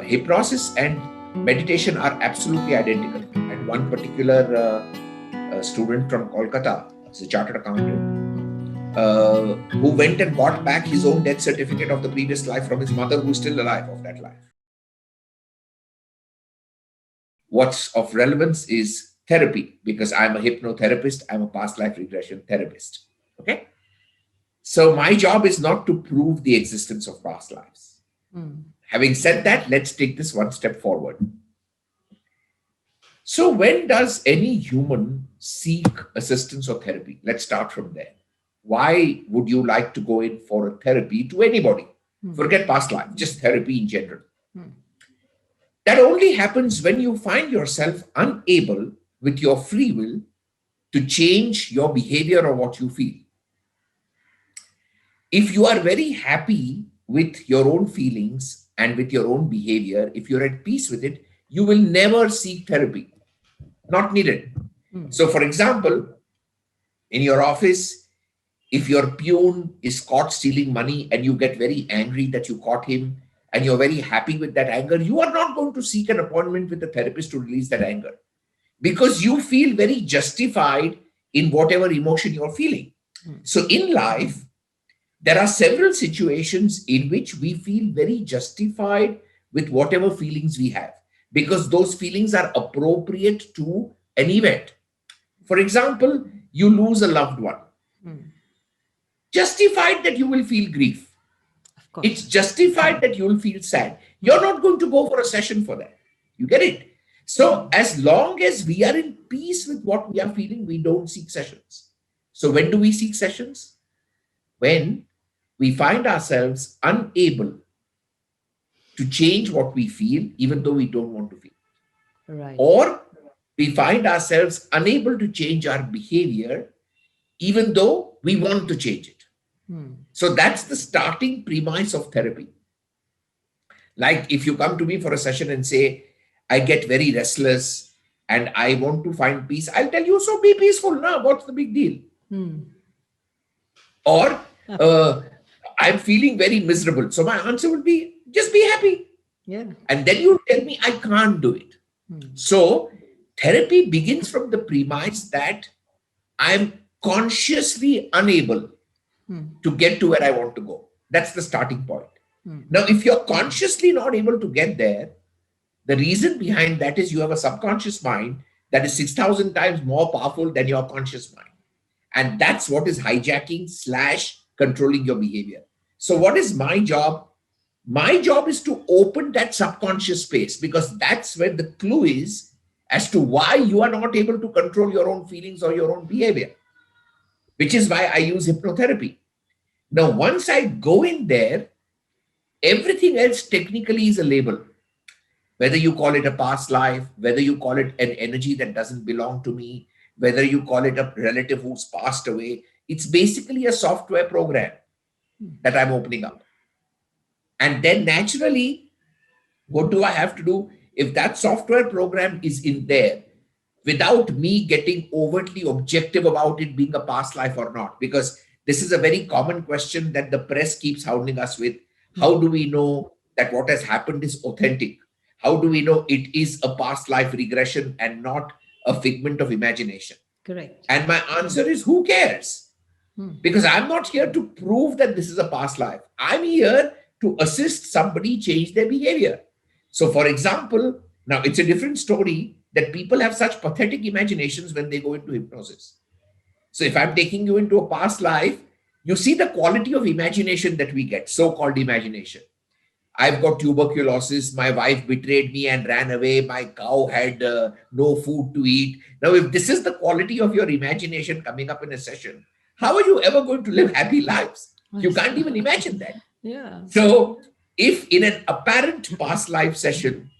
hypnosis and meditation are absolutely identical. And one particular student from Kolkata, is a chartered accountant, who went and got back his own death certificate of the previous life from his mother, who's still alive of that life. What's of relevance is therapy, because I'm a hypnotherapist, I'm a past life regression therapist. Okay. So my job is not to prove the existence of past lives. Having said that, let's take this one step forward. So when does any human seek assistance or therapy? Let's start from there. Why would you like to go in for a therapy to anybody? Forget past life, just therapy in general. That only happens when you find yourself unable with your free will to change your behavior or what you feel. If you are very happy with your own feelings and with your own behavior, if you're at peace with it, you will never seek therapy. Not needed. So, for example, in your office, if your peon is caught stealing money and you get very angry that you caught him and you're very happy with that anger, you are not going to seek an appointment with a therapist to release that anger, because you feel very justified in whatever emotion you're feeling. So in life, there are several situations in which we feel very justified with whatever feelings we have, because those feelings are appropriate to an event. For example, you lose a loved one. Justified that you will feel grief. It's justified that you will feel sad. You're not going to go for a session for that. You get it? So as long as we are in peace with what we are feeling, we don't seek sessions. So when do we seek sessions? When we find ourselves unable to change what we feel, even though we don't want to feel. Right. Or we find ourselves unable to change our behavior, even though we want to change it. So that's the starting premise of therapy. Like if you come to me for a session and say, I get very restless and I want to find peace, I'll tell you, so be peaceful now. What's the big deal? Or I'm feeling very miserable. So my answer would be, just be happy. Yeah. And then you tell me I can't do it. So therapy begins from the premise that I'm consciously unable to get to where I want to go. That's the starting point. Now, if you're consciously not able to get there, the reason behind that is you have a subconscious mind that is 6,000 times more powerful than your conscious mind. And that's what is hijacking / controlling your behavior. So what is my job? My job is to open that subconscious space, because that's where the clue is as to why you are not able to control your own feelings or your own behavior, which is why I use hypnotherapy. Now, once I go in there, everything else technically is a label. Whether you call it a past life, whether you call it an energy that doesn't belong to me, whether you call it a relative who's passed away, it's basically a software program that I'm opening up. And then naturally, what do I have to do? If that software program is in there, without me getting overtly objective about it being a past life or not, because this is a very common question that the press keeps hounding us with. How do we know that what has happened is authentic? How do we know it is a past life regression and not a figment of imagination? Correct. And my answer is, who cares? Because I'm not here to prove that this is a past life. I'm here to assist somebody change their behavior. So for example, now it's a different story that people have such pathetic imaginations when they go into hypnosis. So if I'm taking you into a past life, you see the quality of imagination that we get, so-called imagination. I've got tuberculosis, my wife betrayed me and ran away, my cow had no food to eat. Now, if this is the quality of your imagination coming up in a session, how are you ever going to live happy lives? You can't even imagine that. Yeah. So if in an apparent past life session,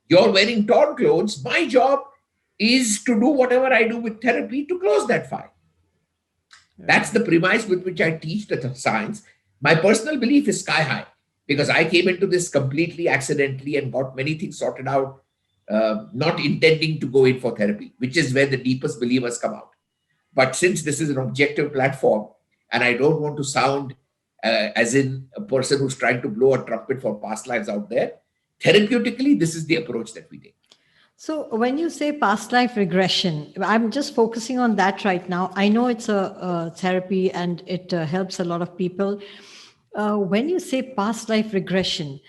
you're wearing torn clothes, my job is to do whatever I do with therapy to close that file. That's the premise with which I teach the science. My personal belief is sky high, because I came into this completely accidentally and got many things sorted out, not intending to go in for therapy, which is where the deepest believers come out. But since this is an objective platform, and I don't want to sound as in a person who's trying to blow a trumpet for past lives out there, Therapeutically, this is the approach that we take. So when you say past life regression, I'm just focusing on that right now. I know it's a therapy and it helps a lot of people. When you say past life regression,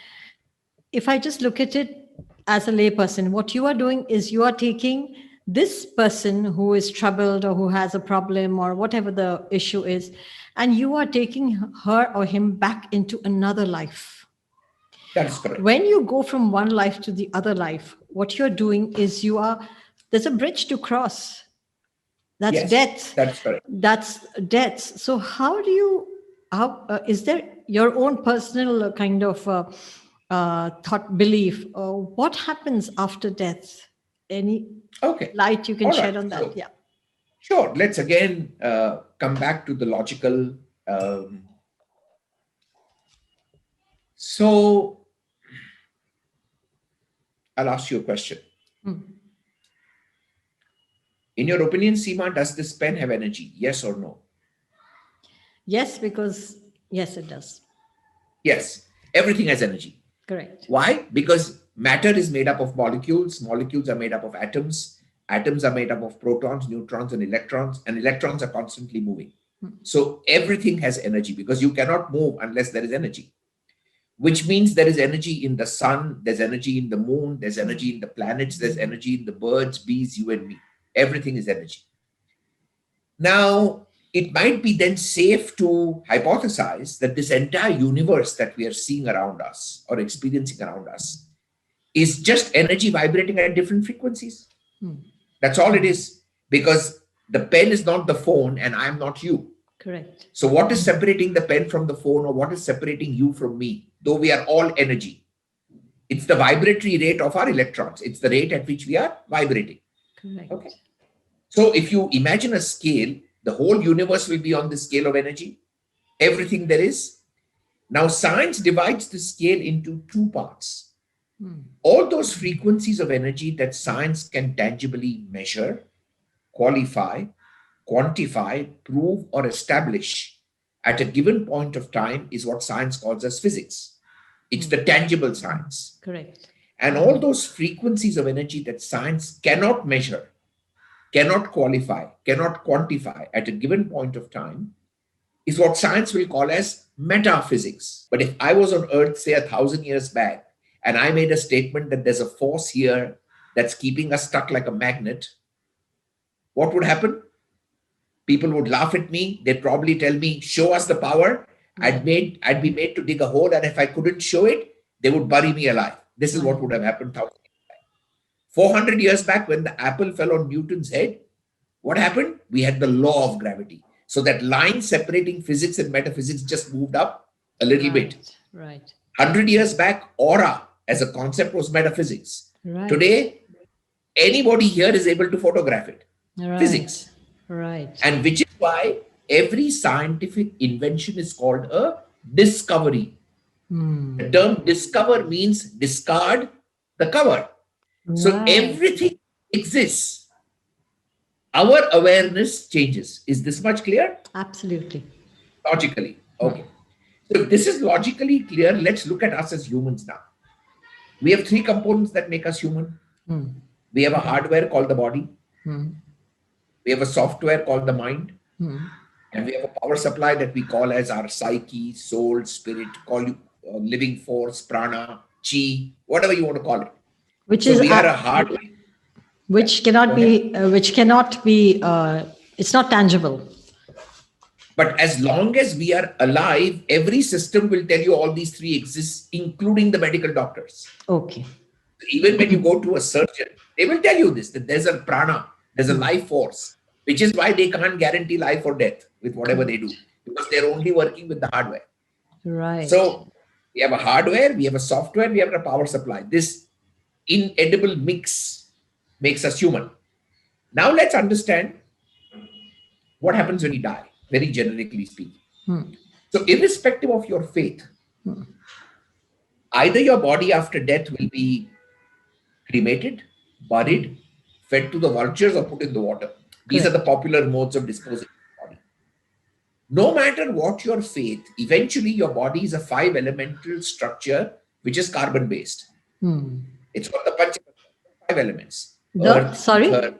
if I just look at it as a layperson, what you are doing is you are taking this person who is troubled or who has a problem or whatever the issue is, and you are taking her or him back into another life. That is correct. When you go from one life to the other life, what you're doing is there's a bridge to cross. That's Yes, death. that's correct. That's death. So is there your own personal kind of thought, belief? What happens after death? Any Okay. light you can All shed right. on that? So, Yeah. sure. Let's again come back to the logical. So I'll ask you a question. In your opinion, Seema, does this pen have energy? Yes or no? Yes, because yes, it does. Yes. Everything has energy. Correct. Why? Because matter is made up of molecules. Molecules are made up of atoms. Atoms are made up of protons, neutrons, and electrons are constantly moving. So everything has energy because you cannot move unless there is energy, which means there is energy in the sun, there's energy in the moon, there's energy in the planets, there's energy in the birds, bees, you and me. Everything is energy. Now, it might be then safe to hypothesize that this entire universe that we are seeing around us or experiencing around us is just energy vibrating at different frequencies. That's all it is, because the pen is not the phone and I'm not you. Correct. So what is separating the pen from the phone, or what is separating you from me, though we are all energy? It's the vibratory rate of our electrons. It's the rate at which we are vibrating. Correct. Okay. So if you imagine a scale, the whole universe will be on the scale of energy, everything there is. Now, science divides the scale into two parts. All those frequencies of energy that science can tangibly measure, qualify, quantify, prove, or establish at a given point of time is what science calls as physics. It's the tangible science. Correct. And all those frequencies of energy that science cannot measure, cannot qualify, cannot quantify at a given point of time is what science will call as metaphysics. But if I was on Earth, say 1,000 years back, and I made a statement that there's a force here that's keeping us stuck like a magnet, what would happen? People would laugh at me. They'd probably tell me, show us the power. I'd be made to dig a hole, and if I couldn't show it, they would bury me alive. This is what would have happened 1,000 years back. 400 years back, when the apple fell on Newton's head, what happened? We had the law of gravity. So that line separating physics and metaphysics just moved up a little bit. Right. 100 years back, aura as a concept was metaphysics. Right. Today, anybody here is able to photograph it. Right. Physics. Right. And which is why every scientific invention is called a discovery. The term discover means discard the cover. So everything exists. Our awareness changes. Is this much clear? Absolutely. Logically. Okay. So if this is logically clear, let's look at us as humans now. We have three components that make us human. We have a hardware called the body. We have a software called the mind. And we have a power supply that we call as our psyche, soul, spirit, call you living force, prana, chi, whatever you want to call it. We are a hardware. Which cannot be, it's not tangible. But as long as we are alive, every system will tell you all these three exist, including the medical doctors. Okay. Even when you go to a surgeon, they will tell you this, that there's a prana, there's a life force, which is why they can't guarantee life or death with whatever they do, because they're only working with the hardware. Right. So we have a hardware, we have a software, we have a power supply. This inedible mix makes us human. Now let's understand what happens when you die, very generically speaking. So irrespective of your faith, either your body after death will be cremated, buried, fed to the vultures, or put in the water. These are the popular modes of disposing of the body. No matter what your faith, eventually your body is a 5 elemental structure which is carbon based. It's called the Pancha, five elements: The earth, sorry? ether.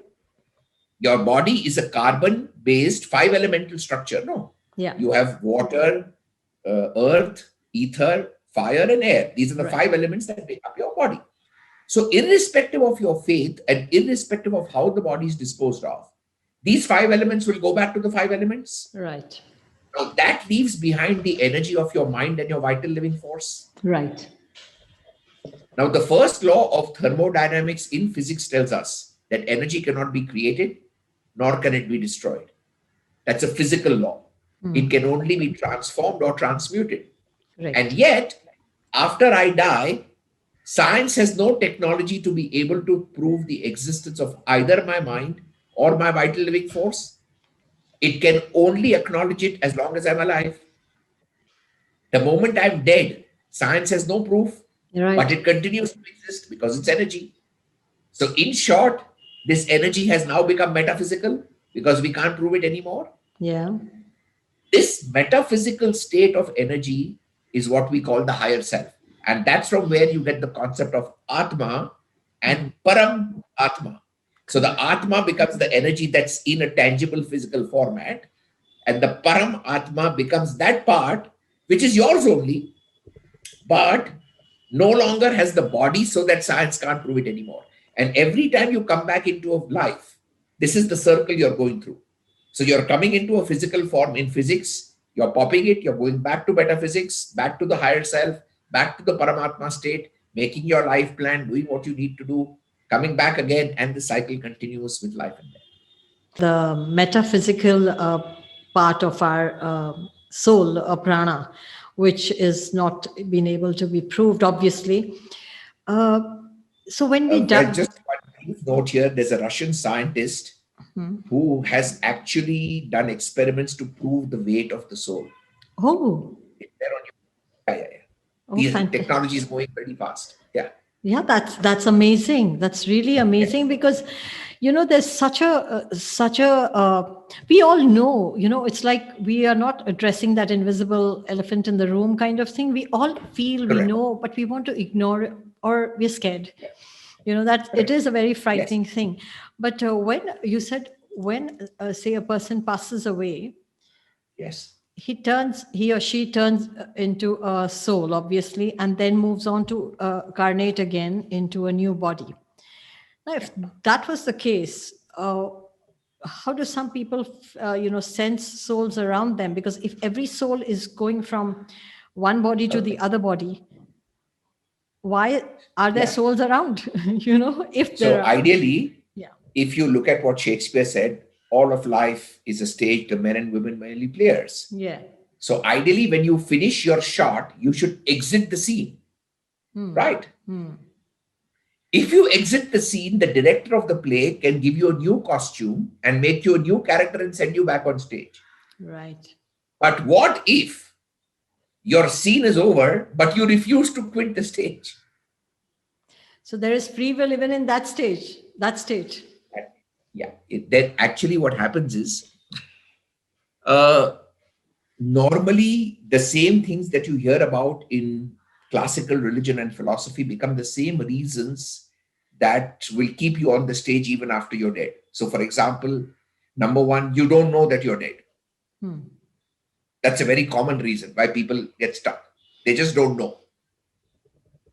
Your body is a carbon-based five elemental structure. No, Yeah. you have water, earth, ether, fire, and air. These are the Right. five elements that make up your body. So, irrespective of your faith and irrespective of how the body is disposed of, these five elements will go back to the five elements. Right. Now, that leaves behind the energy of your mind and your vital living force. Right. Now, the first law of thermodynamics in physics tells us that energy cannot be created nor can it be destroyed. That's a physical law. It can only be transformed or transmuted. And Right. yet, after I die, science has no technology to be able to prove the existence of either my mind or my vital living force. It can only acknowledge it as long as I'm alive. The moment I'm dead, science has no proof, but Right. it continues to exist because it's energy. So, in short, this energy has now become metaphysical because we can't prove it anymore. Yeah. This metaphysical state of energy is what we call the higher self. And that's from where you get the concept of Atma and Param Atma. So the Correct. Atma becomes the energy that's in a tangible physical format, and the Param Atma becomes that part which is yours only, but no longer has the body, so that science can't prove it anymore. And every time you come back into a life, this is the circle you're going through. So you're coming into a physical form in physics, you're popping it, you're going back to metaphysics, back to the higher self, back to the Paramatma state, making your life plan, doing what you need to do, coming back again, and the cycle continues with life and death. The metaphysical part of our soul, prana, which is not been able to be proved, obviously. Uh, so when we Well, die, just one brief note here, there's a Russian scientist who has actually done experiments to prove the weight of the soul. oh, It's there on your, yeah, yeah, oh, yeah. The fantastic. technology is moving very fast. Yeah, Yeah, that's amazing. That's really yeah, amazing because, there's such a we all know, it's like we are not addressing that invisible elephant in the room kind of thing. We all feel we correct. know, but we want to ignore it or we're scared. Yeah, That it correct. is a very Yes, frightening thing. But when you said when say a person passes away, yes, he or she turns into a soul, obviously, and then moves on to carnate again into a new body. Now yeah. if that was the case, how do some people sense souls around them? Because if every soul is going from one body to the Okay. other body, why are there Yeah. souls around? If there So are. ideally, Yeah. if you look at what Shakespeare said, all of life is a stage, the men and women merely players. Yeah. So ideally, when you finish your shot, you should exit the scene, right? If you exit the scene, the director of the play can give you a new costume and make you a new character and send you back on stage. Right. But what if your scene is over, but you refuse to quit the stage? So there is free will even in that stage, that stage. Yeah, then actually what happens is uh, normally the same things that you hear about in classical religion and philosophy become the same reasons that will keep you on the stage even after you're dead. So, for example, number one, you don't know that you're dead. That's a very common reason why people get stuck. They just don't know.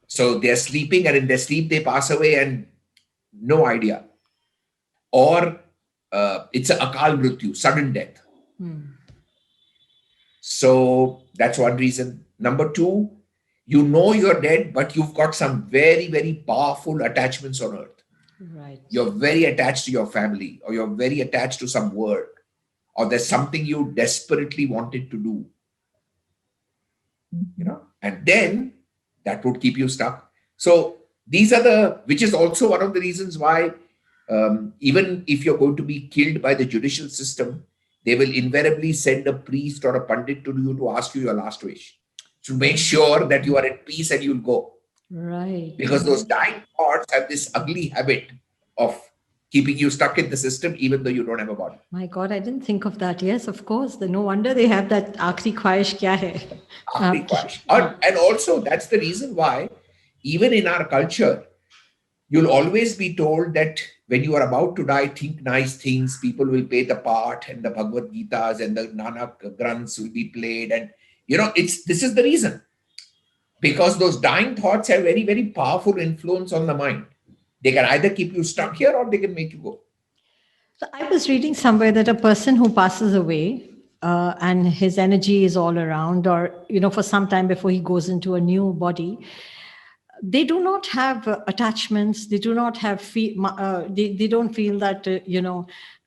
So they're sleeping, and in their sleep, they pass away and no idea. Or it's a akal mrityu, sudden death. So that's one reason. Number two, you know you're dead, but you've got some very, very powerful attachments on earth. Right. You're very attached to your family, or you're very attached to some work, or there's something you desperately wanted to do, and then that would keep you stuck. So these are which is also one of the reasons why, even if you're going to be killed by the judicial system, they will invariably send a priest or a pandit to you to ask you your last wish to make sure that you are at peace and you'll go. Right. Because those dying thoughts have this ugly habit of keeping you stuck in the system, even though you don't have a body. My God, I didn't think of that. Yes, of course. No wonder they have that आखिरी ख्वाहिश क्या है Aakhri आपकी. khwahish. And also, that's the reason why even in our culture, you'll always be told that when you are about to die, think nice things, people will pay the part, and the Bhagavad Gitas and the Nanak Granths will be played. And, this is the reason. Because those dying thoughts have very, very powerful influence on the mind. They can either keep you stuck here or they can make you go. So I was reading somewhere that a person who passes away and his energy is all around, or, for some time before he goes into a new body, they do not have attachments. They do not have, they don't feel that,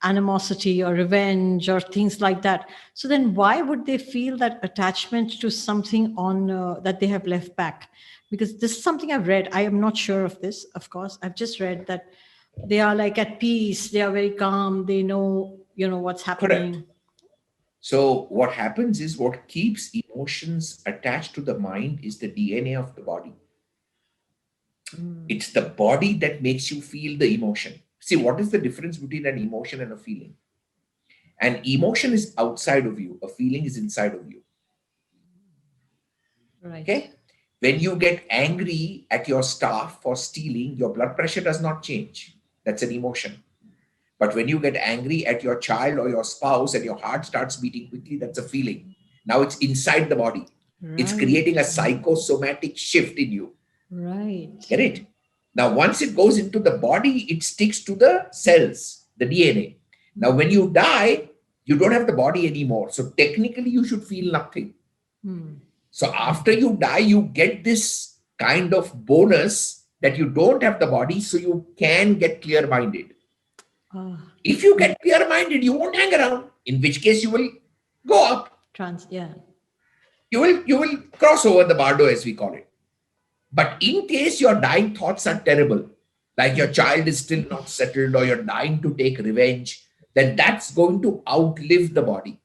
animosity or revenge or things like that. So then why would they feel that attachment to something on that they have left back? Because this is something I've read. I am not sure of this, of course. I've just read that they are like at peace. They are very calm. They know, what's happening. Correct. So what happens is, what keeps emotions attached to the mind is the DNA of the body. It's the body that makes you feel the emotion. See, what is the difference between an emotion and a feeling? An emotion is outside of you. A feeling is inside of you. Right. Okay? When you get angry at your staff for stealing, your blood pressure does not change. That's an emotion. But when you get angry at your child or your spouse and your heart starts beating quickly, that's a feeling. Now it's inside the body. Right. It's creating a psychosomatic shift in you. Right. Get it? Now, once it goes into the body, it sticks to the cells, the DNA. Now, when you die, you don't have the body anymore. So technically, you should feel nothing. So after you die, you get this kind of bonus that you don't have the body, so you can get clear-minded. If you get clear-minded, you won't hang around, in which case you will go up. You will cross over the bardo, as we call it. But in case your dying thoughts are terrible, like your child is still not settled or you're dying to take revenge, then that's going to outlive the body.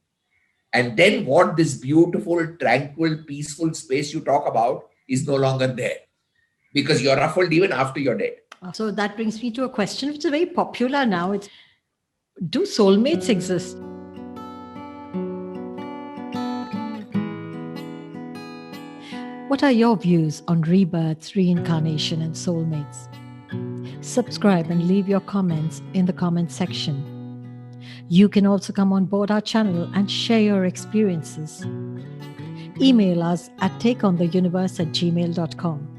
And then what this beautiful, tranquil, peaceful space you talk about is no longer there, because you're ruffled even after you're dead. So that brings me to a question which is very popular now. It's, do soulmates exist? What are your views on rebirths, reincarnation, and soulmates? Subscribe and leave your comments in the comment section. You can also come on board our channel and share your experiences. Email us at takeontheuniverse@gmail.com.